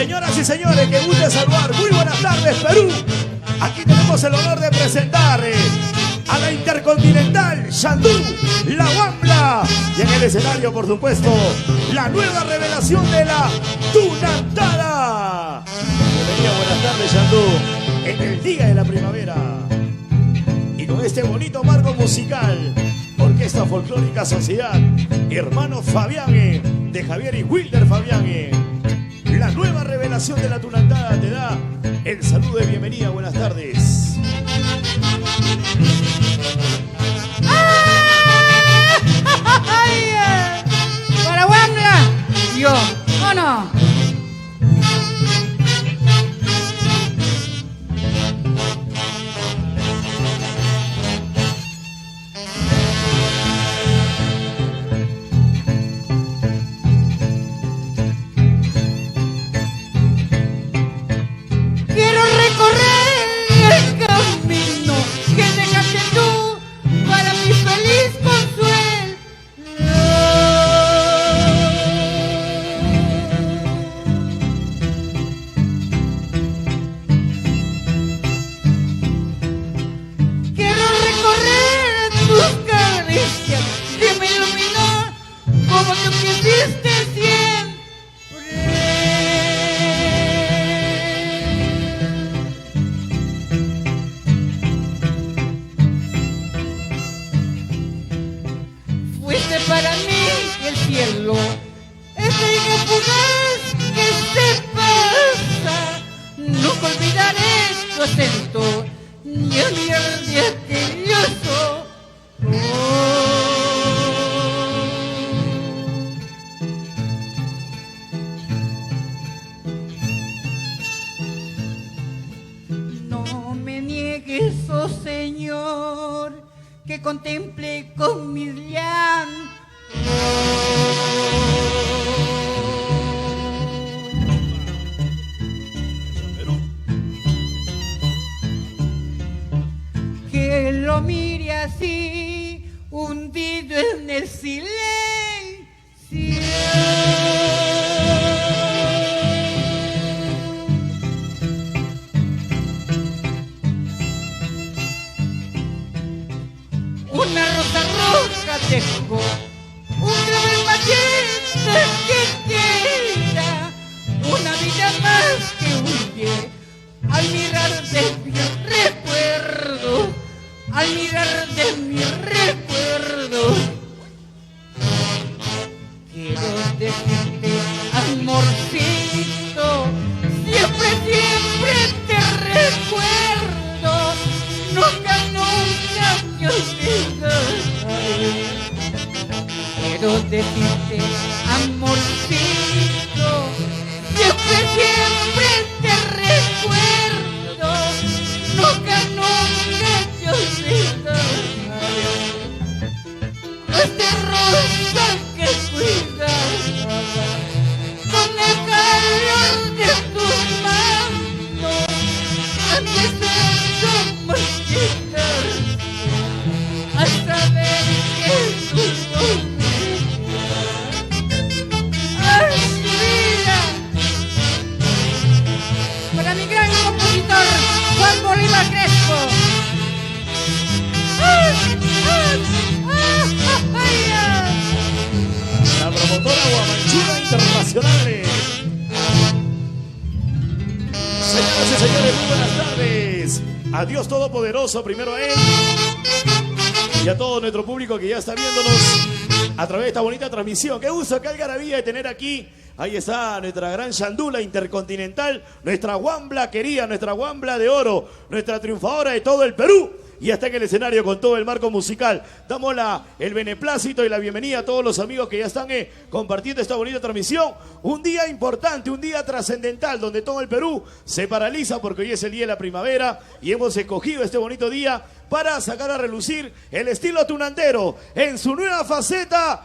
Señoras y señores, que guste saludar. Muy buenas tardes, Perú. Aquí tenemos el honor de presentar a la Intercontinental Xandú, la Wambla. Y en el escenario, por supuesto, la nueva revelación de la Tunantara. Bienvenido, buenas tardes, Xandú, en el día de la primavera. Y con este bonito marco musical, Orquesta Folclórica Sociedad, hermano Fabiane, de Javier y Wilder Fabiane. La nueva revelación de la Tunantara te da el saludo de bienvenida. Buenas tardes. Para Wambla, yo, ¿o no? Quiero recorrer el camino que dejaste tú para mi feliz consuelo. Quiero recorrer tus caricias que me iluminó como tú quisiste siempre. Fuiste para mí el cielo, ese niño fugaz que se pasa. Nunca olvidaré tu acento, ni el día que yo soy. No me niegues, oh Señor, que contemple con mis llantos que lo mire así, hundido en el silencio. Una rosa roja dejó un clavel magenta que queda, una vida más que huye al mirar de mi recuerdo, al mirar de mi recuerdo. Quiero decirte, amorcito, siempre, siempre te recuerdo, nunca, nunca me olvidaré. Quiero decirte, amorcito, siempre, siempre te recuerdo, nunca, nunca te olvidaré. Este rosa que cuidas con el calor de tus manos, antes de tu marchitar, hasta ver que tú no Para mi gran compositor, Juan Bolívar Crespo. La promotora Guamanchula Internacional. Señoras y señores, muy buenas tardes. A Dios Todopoderoso, primero a Él, y a todo nuestro público que ya está viéndonos a través de esta bonita transmisión. Qué gusto, qué algarabía de tener aquí. Ahí está nuestra gran Xandú, la Intercontinental, nuestra Wambla querida, nuestra Wambla de oro, nuestra triunfadora de todo el Perú. Y está en el escenario con todo el marco musical. Damos el beneplácito y la bienvenida a todos los amigos que ya están compartiendo esta bonita transmisión. Un día importante, un día trascendental, donde todo el Perú se paraliza porque hoy es el día de la primavera y hemos escogido este bonito día para sacar a relucir el estilo tunantero en su nueva faceta.